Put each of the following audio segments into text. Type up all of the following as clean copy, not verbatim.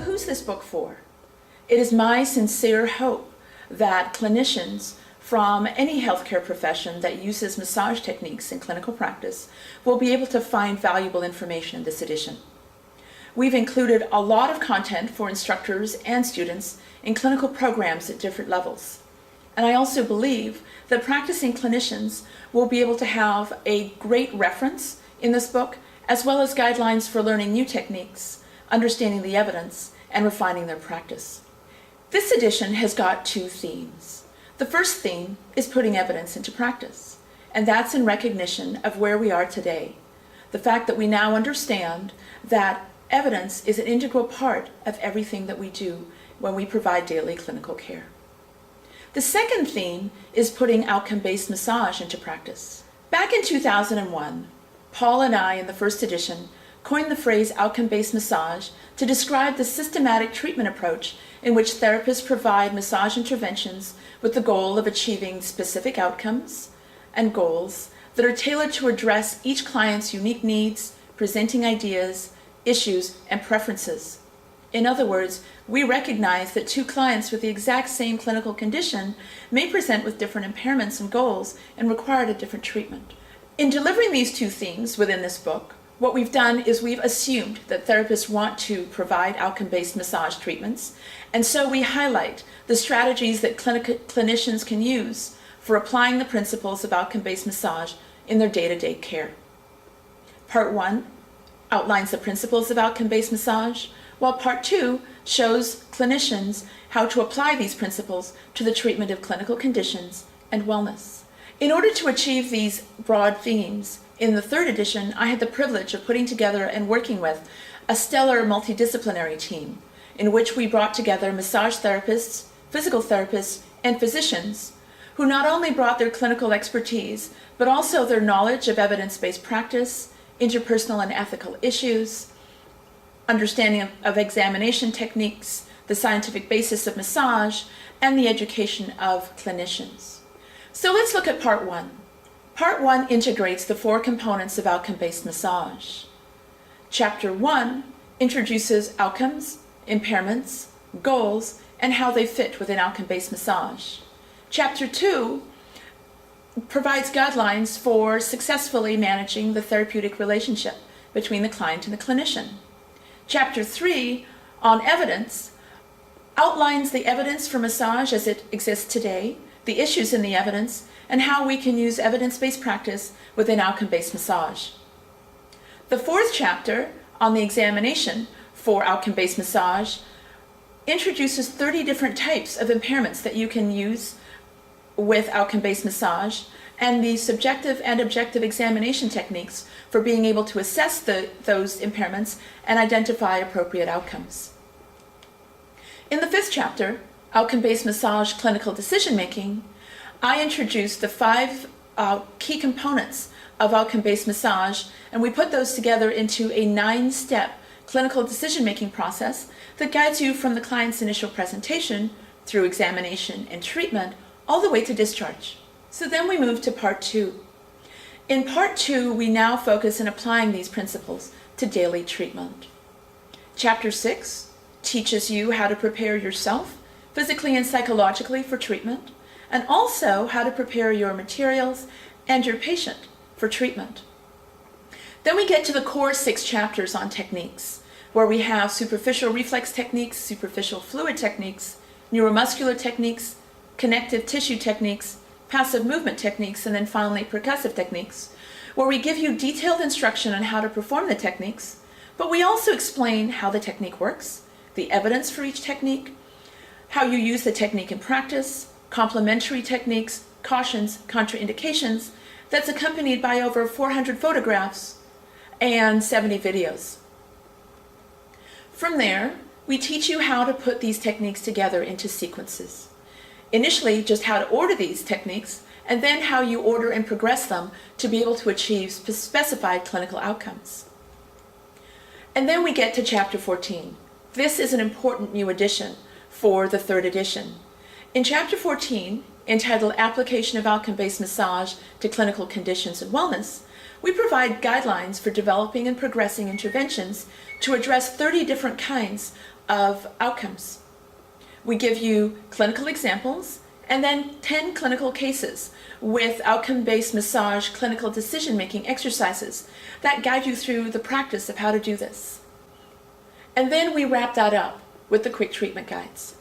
So who's this book for? It is my sincere hope that clinicians from any healthcare profession that uses massage techniques in clinical practice will be able to find valuable information in this edition. We've included a lot of content for instructors and students in clinical programs at different levels. And I also believe that practicing clinicians will be able to have a great reference in this book, as well as guidelines for learning new techniques, understanding the evidence, and refining their practice. This edition has got two themes. The first theme is putting evidence into practice, and that's in recognition of where we are today. The fact that we now understand that evidence is an integral part of everything that we do when we provide daily clinical care. The second theme is putting outcome-based massage into practice. Back in 2001, Paul and I, in the first edition, coined the phrase outcome-based massage to describe the systematic treatment approach in which therapists provide massage interventions with the goal of achieving specific outcomes and goals that are tailored to address each client's unique needs, presenting ideas, issues, and preferences. In other words, we recognize that two clients with the exact same clinical condition may present with different impairments and goals and require a different treatment. In delivering these two themes within this book, what we've done is we've assumed that therapists want to provide outcome-based massage treatments, and so we highlight the strategies that clinicians can use for applying the principles of outcome-based massage in their day-to-day care. Part 1 outlines the principles of outcome-based massage, while Part 2 shows clinicians how to apply these principles to the treatment of clinical conditions and wellness. In order to achieve these broad themes, in the third edition, I had the privilege of putting together and working with a stellar multidisciplinary team in which we brought together massage therapists, physical therapists, and physicians who not only brought their clinical expertise, but also their knowledge of evidence-based practice, interpersonal and ethical issues, understanding of examination techniques, the scientific basis of massage, and the education of clinicians. So let's look at Part 1. Part 1 integrates the four components of outcome-based massage. Chapter 1 introduces outcomes, impairments, goals, and how they fit within outcome-based massage. Chapter 2 provides guidelines for successfully managing the therapeutic relationship between the client and the clinician. Chapter 3, on evidence, outlines the evidence for massage as it exists today, the issues in the evidence, and how we can use evidence-based practice within outcome-based massage. The fourth chapter, on the examination for outcome-based massage, introduces 30 different types of impairments that you can use with outcome-based massage, and the subjective and objective examination techniques for being able to assess those impairments and identify appropriate outcomes. In the fifth chapter, Outcome-Based Massage Clinical Decision-Making, I introduced the 5 key components of outcome-based massage, and we put those together into a 9-step clinical decision-making process that guides you from the client's initial presentation through examination and treatment all the way to discharge. So then we move to Part 2. In Part 2, we now focus on applying these principles to daily treatment. Chapter 6 teaches you how to prepare yourself physically and psychologically for treatment, and also how to prepare your materials and your patient for treatment. Then we get to the core 6 chapters on techniques, where we have superficial reflex techniques, superficial fluid techniques, neuromuscular techniques, connective tissue techniques, passive movement techniques, and then finally percussive techniques, where we give you detailed instruction on how to perform the techniques, but we also explain how the technique works, the evidence for each technique, how you use the technique in practice, complementary techniques, cautions, contraindications, that's accompanied by over 400 photographs and 70 videos. From there, we teach you how to put these techniques together into sequences. Initially, just how to order these techniques, and then how you order and progress them to be able to achieve specified clinical outcomes. And then we get to Chapter 14. This is an important new addition for the third edition. In Chapter 14, entitled Application of Outcome-Based Massage to Clinical Conditions and Wellness, We provide guidelines for developing and progressing interventions to address 30 different kinds of outcomes. We give you clinical examples and then 10 clinical cases with outcome-based massage clinical decision-making exercises that guide you through the practice of how to do this. And then we wrap that up with the quick treatment guides.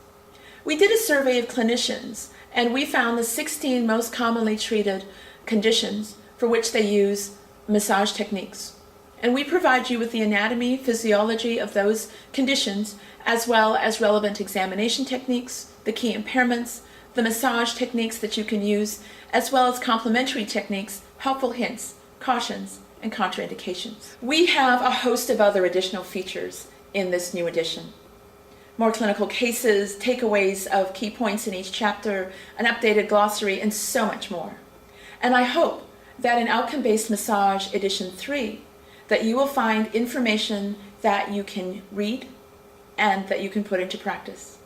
We did a survey of clinicians, and we found the 16 most commonly treated conditions for which they use massage techniques. And we provide you with the anatomy, physiology of those conditions, as well as relevant examination techniques, the key impairments, the massage techniques that you can use, as well as complementary techniques, helpful hints, cautions, and contraindications. We have a host of other additional features in this new edition. More clinical cases, takeaways of key points in each chapter, an updated glossary, and so much more. And I hope that in Outcome-Based Massage Edition 3, that you will find information that you can read and that you can put into practice.